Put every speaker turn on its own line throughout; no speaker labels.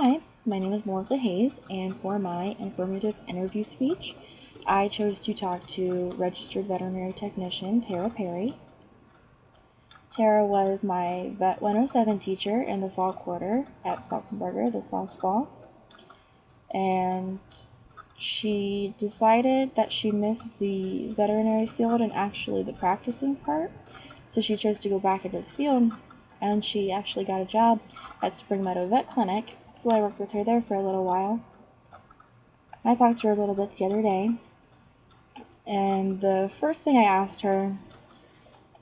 Hi, my name is Melissa Hayes, and for my informative interview speech, I chose to talk to registered veterinary technician Tara Perry. Tara was my Vet 107 teacher in the fall quarter at Stauffenberger this last fall, and she decided that she missed the veterinary field and actually the practicing part, so she chose to go back into the field, and she actually got a job at Spring Meadow Vet Clinic, so I worked with her there for a little while. I talked to her a little bit the other day, and the first thing I asked her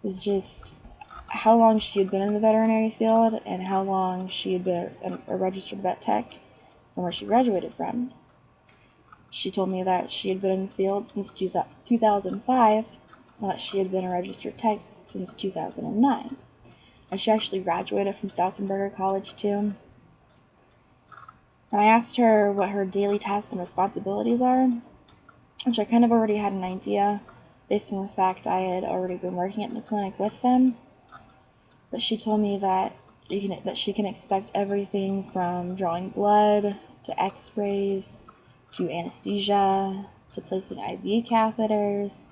is just how long she had been in the veterinary field and how long she had been a registered vet tech from where she graduated from. She told me that she had been in the field since 2005 and that she had been a registered tech since 2009. And she actually graduated from Stauffenberger College too. And I asked her what her daily tasks and responsibilities are, which I kind of already had an idea based on the fact I had already been working at the clinic with them. But she told me that she can expect everything from drawing blood to x-rays to anesthesia to placing IV catheters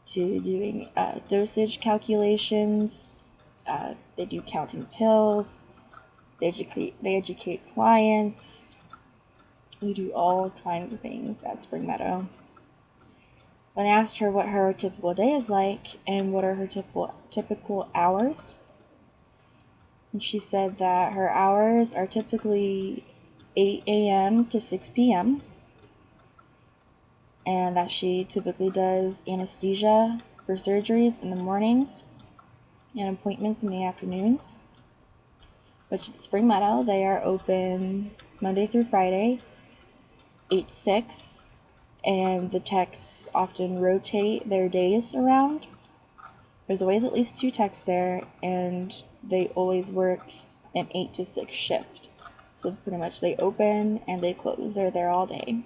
to doing dosage calculations. They do counting pills. They educate clients. They do all kinds of things at Spring Meadow. When I asked her what her typical day is like and what are her typical hours, and she said that her hours are typically 8 a.m. to 6 p.m. and that she typically does anesthesia for surgeries in the mornings and appointments in the afternoons. Which at Spring Meadow, they are open Monday through Friday, 8 to 6, and the techs often rotate their days around. There's always at least 2 techs there, and they always work an 8 to 6 shift. So pretty much they open and they close. They're there all day.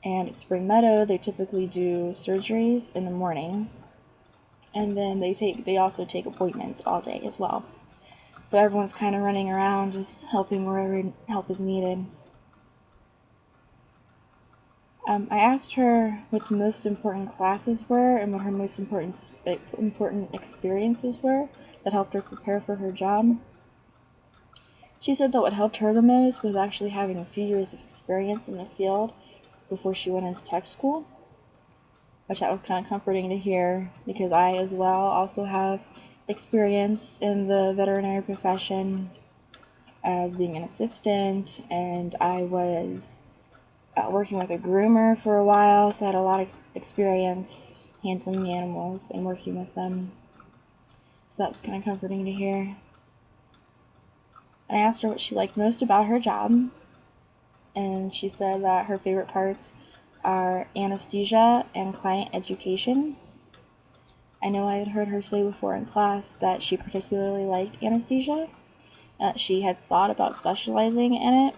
And at Spring Meadow, they typically do surgeries in the morning, and then they also take appointments all day as well. So everyone's kind of running around, just helping wherever help is needed. I asked her what the most important classes were and what her most important experiences were that helped her prepare for her job. She said that what helped her the most was actually having a few years of experience in the field before she went into tech school, which that was kind of comforting to hear because I as well also have experience in the veterinary profession as being an assistant, and I was working with a groomer for a while, so I had a lot of experience handling the animals and working with them. So that was kind of comforting to hear. And I asked her what she liked most about her job, and she said that her favorite parts are anesthesia and client education. I know I had heard her say before in class that she particularly liked anesthesia, that she had thought about specializing in it.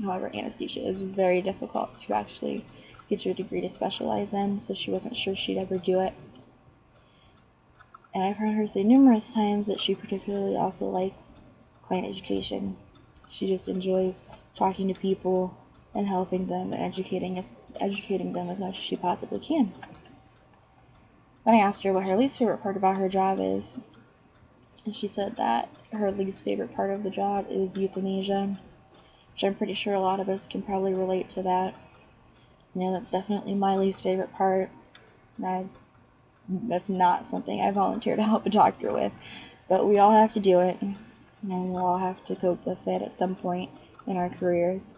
However, anesthesia is very difficult to actually get your degree to specialize in, so she wasn't sure she'd ever do it. And I've heard her say numerous times that she particularly also likes client education. She just enjoys talking to people and helping them and educating them as much as she possibly can. Then I asked her what her least favorite part about her job is, and she said that her least favorite part of the job is euthanasia, which I'm pretty sure a lot of us can probably relate to that. You know, that's definitely my least favorite part. That's not something I volunteer to help a doctor with, but we all have to do it, and we'll all have to cope with it at some point in our careers.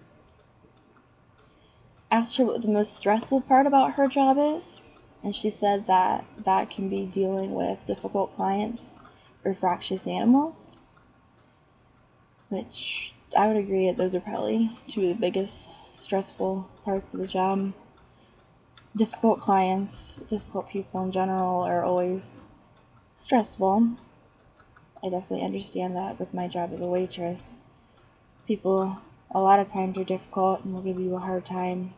Asked her what the most stressful part about her job is, and she said that that can be dealing with difficult clients or fractious animals, which I would agree that those are probably two of the biggest stressful parts of the job. Difficult clients, difficult people in general are always stressful. I definitely understand that with my job as a waitress. People a lot of times are difficult and will give you a hard time.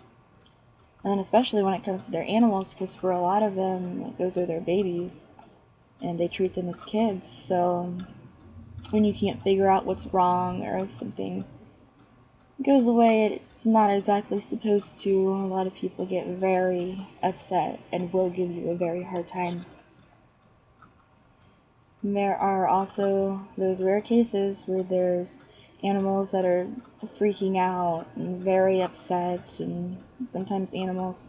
And then especially when it comes to their animals, because for a lot of them, those are their babies, and they treat them as kids. So when you can't figure out what's wrong, or if something goes away it's not exactly supposed to, a lot of people get very upset and will give you a very hard time. And there are also those rare cases where there's animals that are freaking out and very upset, and sometimes animals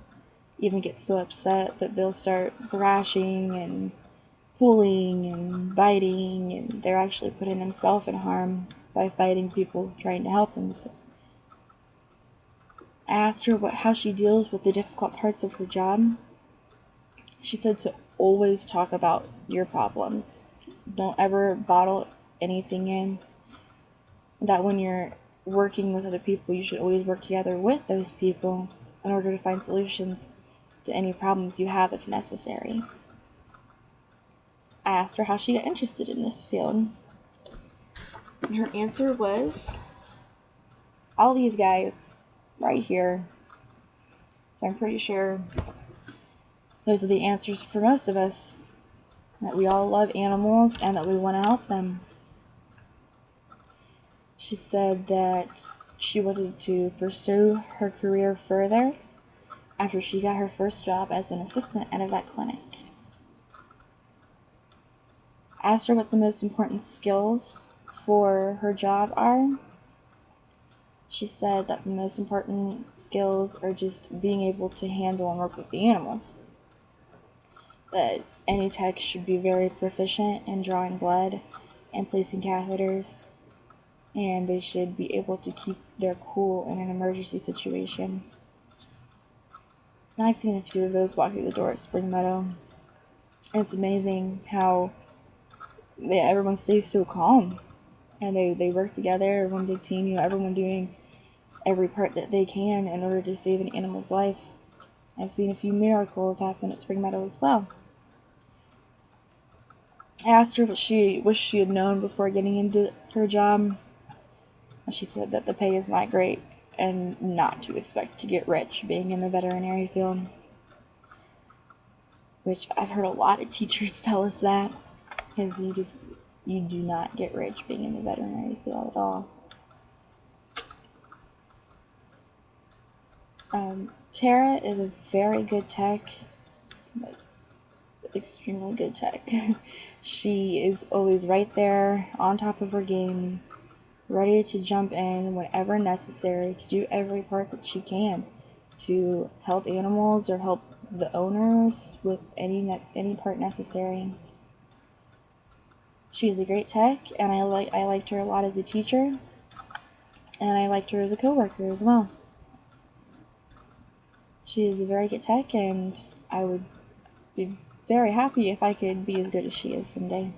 even get so upset that they'll start thrashing and pulling and biting, and they're actually putting themselves in harm by fighting people trying to help them. So I asked her how she deals with the difficult parts of her job. She said to always talk about your problems. Don't ever bottle anything in. That when you're working with other people, you should always work together with those people in order to find solutions to any problems you have if necessary. I asked her how she got interested in this field. And her answer was, all these guys right here. I'm pretty sure those are the answers for most of us. That we all love animals and that we want to help them. She said that she wanted to pursue her career further after she got her first job as an assistant at a vet clinic. I asked her what the most important skills for her job are. She said that the most important skills are just being able to handle and work with the animals. That any tech should be very proficient in drawing blood and placing catheters, and they should be able to keep their cool in an emergency situation. And I've seen a few of those walk through the door at Spring Meadow. And it's amazing how everyone stays so calm, and they work together, one big team, everyone doing every part that they can in order to save an animal's life. I've seen a few miracles happen at Spring Meadow as well. I asked her what she wished she had known before getting into her job. She said that the pay is not great and not to expect to get rich being in the veterinary field. Which I've heard a lot of teachers tell us that, because you do not get rich being in the veterinary field at all. Tara is a very good tech, like extremely good tech. She is always right there on top of her game, ready to jump in whenever necessary to do every part that she can to help animals or help the owners with any part necessary. She is a great tech, and I liked her a lot as a teacher, and I liked her as a coworker as well. She is a very good tech, and I would be very happy if I could be as good as she is someday.